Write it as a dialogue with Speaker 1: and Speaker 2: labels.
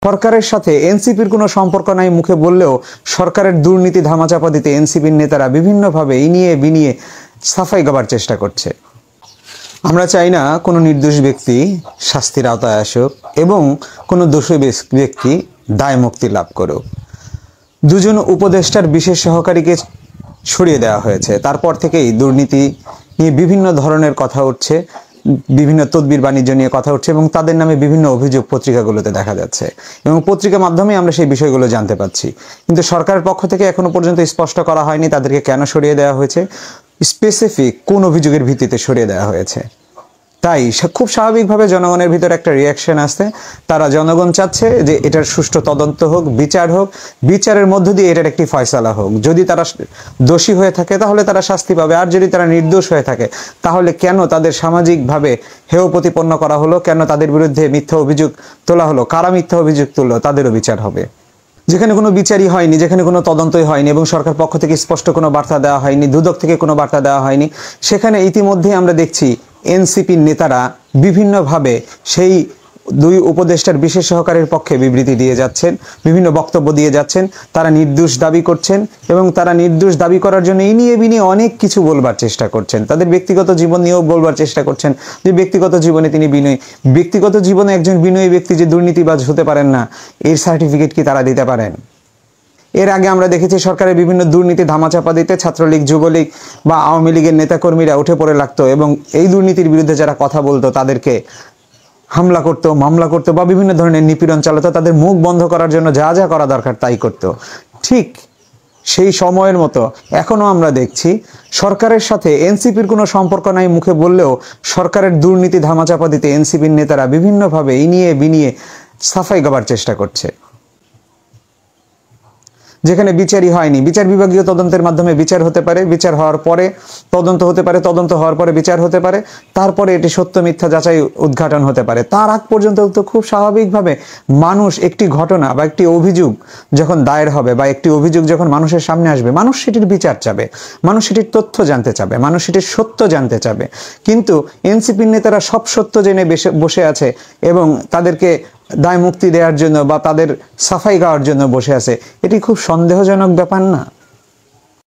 Speaker 1: সরকারের সাথে এনসিপির কোনো সম্পর্ক নাই মুখে বললেও সরকারের দুর্নীতি ধামাচাপা দিতে এনসিপির নেতারা বিভিন্নভাবে ইনিয়ে বিনিয়ে সাফাই গাবার চেষ্টা করছে। আমরা চাই না কোনো নির্দোষ ব্যক্তি শাস্তির আওতায় আসুক এবং কোনো দোষী ব্যক্তি দায় মুক্তি লাভ করুক। দুজন উপদেষ্টার বিশেষ সহকারীকে সরিয়ে দেওয়া হয়েছে, তারপর থেকেই দুর্নীতি নিয়ে বিভিন্ন ধরনের কথা উঠছে, বিভিন্ন তদবির বাণিজ্য নিয়ে কথা উঠছে এবং তাদের নামে বিভিন্ন অভিযোগ পত্রিকাগুলোতে দেখা যাচ্ছে এবং পত্রিকার মাধ্যমে আমরা সেই বিষয়গুলো জানতে পাচ্ছি। কিন্তু সরকারের পক্ষ থেকে এখনো পর্যন্ত স্পষ্ট করা হয়নি তাদেরকে কেন সরিয়ে দেওয়া হয়েছে, স্পেসিফিক কোন অভিযোগের ভিত্তিতে সরিয়ে দেওয়া হয়েছে। তাই খুব স্বাভাবিকভাবে জনগণের ভিতরে একটা রিয়াকশন আসছে। তারা জনগণ চাচ্ছে যে এটার সুষ্ঠু তদন্ত হোক, বিচার হোক, বিচারের মধ্য দিয়ে এটার একটি ফয়সালা হোক। যদি তারা দোষী হয়ে থাকে তাহলে তারা শাস্তি পাবে, আর যদি তারা নির্দোষ হয়ে থাকে তাহলে কেন তাদের সামাজিকভাবে হেয় প্রতিপন্ন করা হলো, কেন তাদের বিরুদ্ধে মিথ্যা অভিযোগ তোলা হলো, কারা মিথ্যা অভিযোগ তুললো তাদেরও বিচার হবে। যেখানে কোনো বিচারই হয়নি, যেখানে কোনো তদন্তই হয়নি এবং সরকার পক্ষ থেকে স্পষ্ট কোনো বার্তা দেওয়া হয়নি, দুদক থেকে কোনো বার্তা দেওয়া হয়নি, সেখানে ইতিমধ্যেই আমরা দেখছি এনসিপির নেতারা বিভিন্নভাবে সেই দুই উপদেষ্টার বিশেষ সহকারীর পক্ষে বিবৃতি দিয়ে যাচ্ছেন, বিভিন্ন বক্তব্য দিয়ে যাচ্ছেন। তারা নির্দোষ দাবি করছেন এবং তারা নির্দোষ দাবি করার জন্য ইনিয়ে বিনিয়ে অনেক কিছু বলবার চেষ্টা করছেন। তাদের ব্যক্তিগত জীবন নিয়েও বলবার চেষ্টা করছেন যে ব্যক্তিগত জীবনে তিনি বিনয়ী, ব্যক্তিগত জীবনে একজন বিনয়ী ব্যক্তি যে দুর্নীতিবাজ হতে পারেন না এর সার্টিফিকেট কি তারা দিতে পারেন? এর আগে আমরা দেখেছি সরকারের বিভিন্ন দুর্নীতি ধামাচাপা দিতে ছাত্রলীগ, যুবলীগ বা আওয়ামী লীগের নেতাকর্মীরা উঠে পড়ে লাগতো এবং এই দুর্নীতির বিরুদ্ধে যারা কথা বলতো তাদেরকে হামলা করতো, মামলা করতো বা বিভিন্ন ধরনের নিপীড়ন চালাতো, তাদের মুখ বন্ধ করার জন্য যা যা করা দরকার তাই করতো। ঠিক সেই সময়ের মতো এখনো আমরা দেখছি সরকারের সাথে এনসিপির কোনো সম্পর্ক নাই মুখে বললেও সরকারের দুর্নীতি ধামাচাপা দিতে এনসিপির নেতারা বিভিন্নভাবে ইনিয়ে বিনিয়ে সাফাই গাবার চেষ্টা করছে। যেখানে বিচারই হয়নি, বিচার বিভাগীয় তদন্তের মাধ্যমে বিচার হতে পারে, বিচার হওয়ার পরে তদন্ত হতে পারে, তদন্ত হওয়ার পরে বিচার হতে পারে, তারপরে এটি সত্য মিথ্যা যাচাই উদ্ঘাটন হতে পারে। তার আগ পর্যন্ত তো খুব স্বাভাবিকভাবে মানুষ একটি ঘটনা বা একটি অভিযোগ যখন দায়ের হবে বা একটি অভিযোগ যখন মানুষের সামনে আসবে, মানুষ সেটির বিচার চাবে, মানুষ সেটির তথ্য জানতে চাবে, মানুষ সেটির সত্য জানতে চাবে। কিন্তু এনসিপির নেতারা সব সত্য জেনে বসে আছে এবং তাদেরকে দায় মুক্তি দেওয়ার জন্য বা তাদের সাফাই গাওয়ার জন্য বসে আছে। এটি খুব সন্দেহজনক ব্যাপার না?